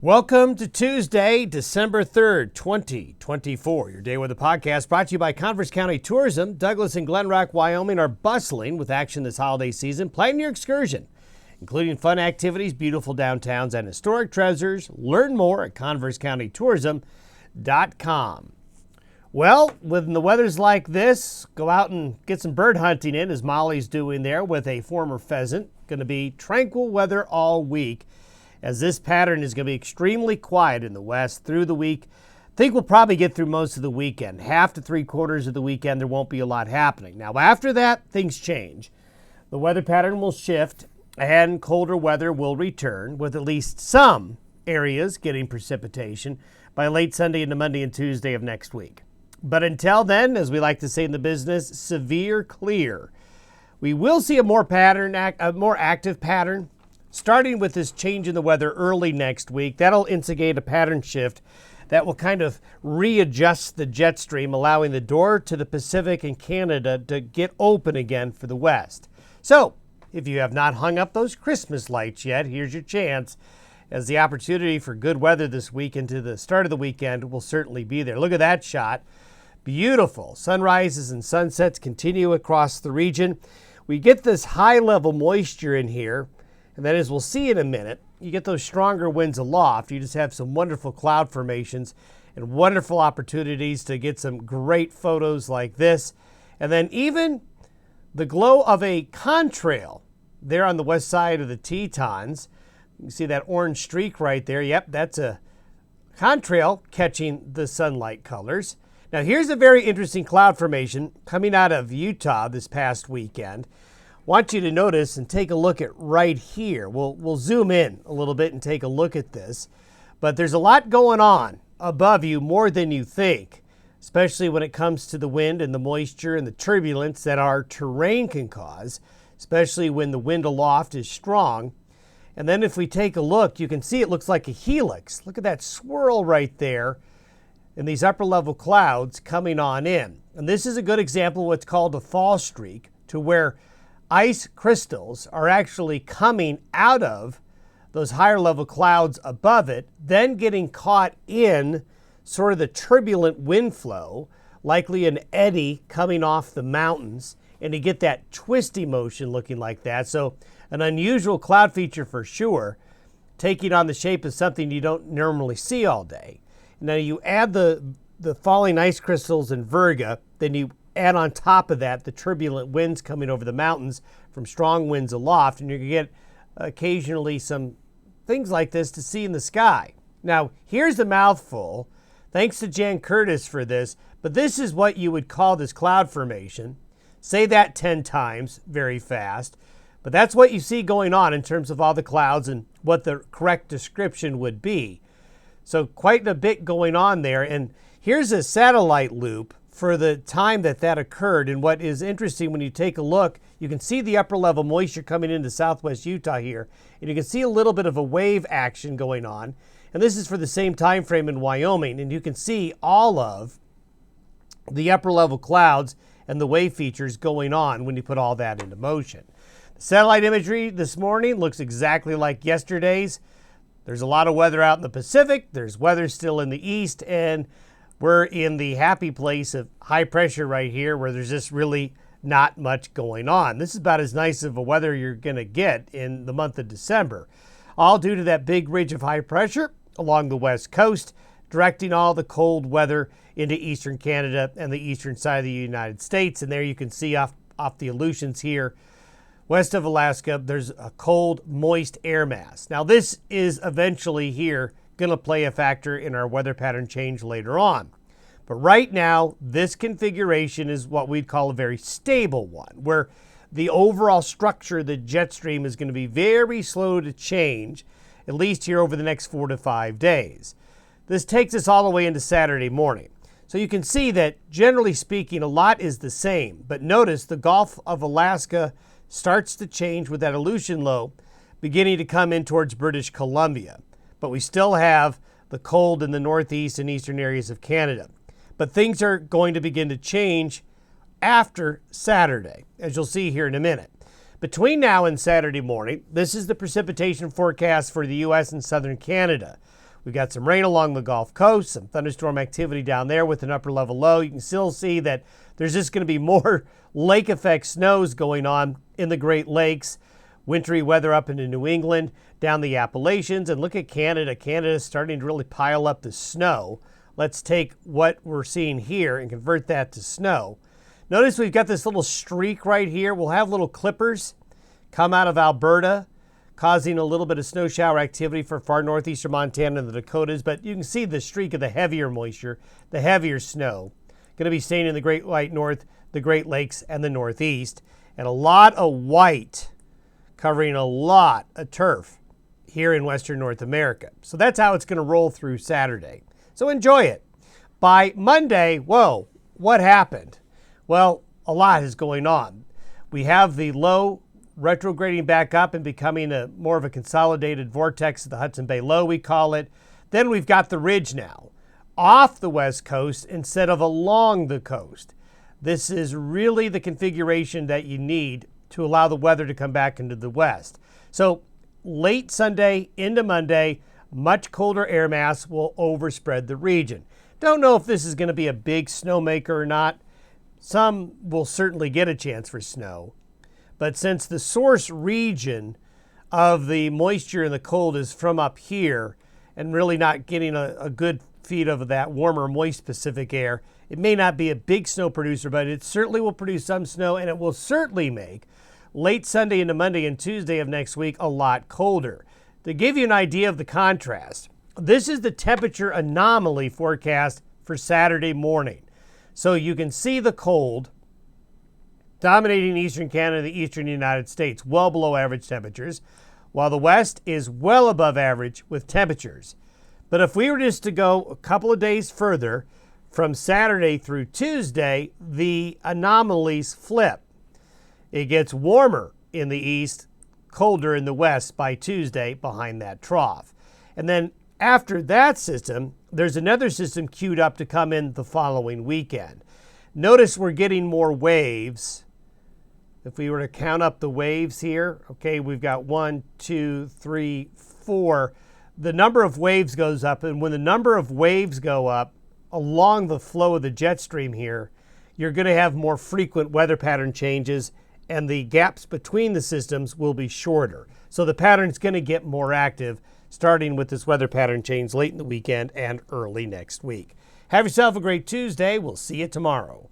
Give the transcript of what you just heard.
Welcome to Tuesday, December 3rd, 2024. Your Day Weather Podcast brought to you by Converse County Tourism. Douglas and Glen Rock, Wyoming are bustling with action this holiday season. Plan your excursion, including fun activities, beautiful downtowns, and historic treasures. Learn more at conversecountytourism.com. Well, when the weather's like this, go out and get some bird hunting in, as Molly's doing there with a former pheasant. Going to be tranquil weather all week, as this pattern is going to be extremely quiet in the west through the week. I think we'll probably get through most of the weekend. Half to three-quarters of the weekend, there won't be a lot happening. Now, after that, things change. The weather pattern will shift, and colder weather will return, with at least some areas getting precipitation by late Sunday into Monday and Tuesday of next week. But until then, as we like to say in the business, severe clear. We will see a more active pattern, starting with this change in the weather early next week. That'll instigate a pattern shift that will kind of readjust the jet stream, allowing the door to the Pacific and Canada to get open again for the west. So, if you have not hung up those Christmas lights yet, here's your chance, as the opportunity for good weather this week into the start of the weekend will certainly be there. Look at that shot. Beautiful. Sunrises and sunsets continue across the region. We get this high-level moisture in here, and then, as we'll see in a minute, you get those stronger winds aloft. You just have some wonderful cloud formations and wonderful opportunities to get some great photos like this. And then even the glow of a contrail there on the west side of the Tetons. You can see that orange streak right there. Yep, that's a contrail catching the sunlight colors. Now, here's a very interesting cloud formation coming out of Utah this past weekend. Want you to notice and take a look at right here. We'll zoom in a little bit and take a look at this. But there's a lot going on above you, more than you think, especially when it comes to the wind and the moisture and the turbulence that our terrain can cause, especially when the wind aloft is strong. And then if we take a look, you can see it looks like a helix. Look at that swirl right there and these upper level clouds coming on in. And this is a good example of what's called a fall streak, to where ice crystals are actually coming out of those higher level clouds above it, then getting caught in sort of the turbulent wind flow, likely an eddy coming off the mountains, and you get that twisty motion looking like that. So an unusual cloud feature for sure, taking on the shape of something you don't normally see all day. Now you add the falling ice crystals and virga, then you add on top of that the turbulent winds coming over the mountains from strong winds aloft, and you're going to get occasionally some things like this to see in the sky. Now, here's the mouthful. Thanks to Jan Curtis for this, but this is what you would call this cloud formation. Say that 10 times very fast, but that's what you see going on in terms of all the clouds and what the correct description would be. So quite a bit going on there, and here's a satellite loop for the time that occurred. And what is interesting, when you take a look, you can see the upper level moisture coming into southwest Utah here, and you can see a little bit of a wave action going on. And this is for the same time frame in Wyoming, and you can see all of the upper level clouds and the wave features going on when you put all that into motion. The satellite imagery this morning looks exactly like yesterday's. There's a lot of weather out in the Pacific. There's weather still in the east, and we're in the happy place of high pressure right here, where there's just really not much going on. This is about as nice of a weather you're going to get in the month of December, all due to that big ridge of high pressure along the west coast, directing all the cold weather into eastern Canada and the eastern side of the United States. And there you can see off the Aleutians here, west of Alaska, there's a cold, moist air mass. Now, this is eventually here going to play a factor in our weather pattern change later on. But right now, this configuration is what we'd call a very stable one, where the overall structure of the jet stream is going to be very slow to change, at least here over the next 4 to 5 days. This takes us all the way into Saturday morning. So you can see that, generally speaking, a lot is the same. But notice the Gulf of Alaska starts to change with that Aleutian low beginning to come in towards British Columbia. But we still have the cold in the northeast and eastern areas of Canada. But things are going to begin to change after Saturday, as you'll see here in a minute. Between now and Saturday morning, this is the precipitation forecast for the U.S. and southern Canada. We've got some rain along the Gulf Coast, some thunderstorm activity down there with an upper level low. You can still see that there's just going to be more lake effect snows going on in the Great Lakes. Wintry weather up into New England, down the Appalachians, and look at Canada. Canada's starting to really pile up the snow. Let's take what we're seeing here and convert that to snow. Notice we've got this little streak right here. We'll have little clippers come out of Alberta, causing a little bit of snow shower activity for far northeastern Montana and the Dakotas, but you can see the streak of the heavier moisture, the heavier snow, going to be staying in the Great White North, the Great Lakes, and the Northeast, and a lot of white covering a lot of turf here in Western North America. So that's how it's going to roll through Saturday. So enjoy it. By Monday, whoa, what happened? Well, a lot is going on. We have the low retrograding back up and becoming more of a consolidated vortex of the Hudson Bay Low, we call it. Then we've got the ridge now, off the west coast instead of along the coast. This is really the configuration that you need to allow the weather to come back into the west. So late Sunday into Monday, much colder air mass will overspread the region. Don't know if this is going to be a big snowmaker or not. Some will certainly get a chance for snow. But since the source region of the moisture and the cold is from up here and really not getting a good feed of that warmer, moist Pacific air, it may not be a big snow producer, but it certainly will produce some snow, and it will certainly make late Sunday into Monday and Tuesday of next week a lot colder. To give you an idea of the contrast, this is the temperature anomaly forecast for Saturday morning. So you can see the cold dominating eastern Canada, the eastern United States, well below average temperatures, while the west is well above average with temperatures. But if we were just to go a couple of days further, from Saturday through Tuesday, the anomalies flip. It gets warmer in the east, colder in the west by Tuesday behind that trough. And then after that system, there's another system queued up to come in the following weekend. Notice we're getting more waves. If we were to count up the waves here, okay, we've got 1, 2, 3, 4. The number of waves goes up, and when the number of waves go up along the flow of the jet stream here, you're going to have more frequent weather pattern changes, and the gaps between the systems will be shorter. So the pattern's going to get more active, starting with this weather pattern change late in the weekend and early next week. Have yourself a great Tuesday. We'll see you tomorrow.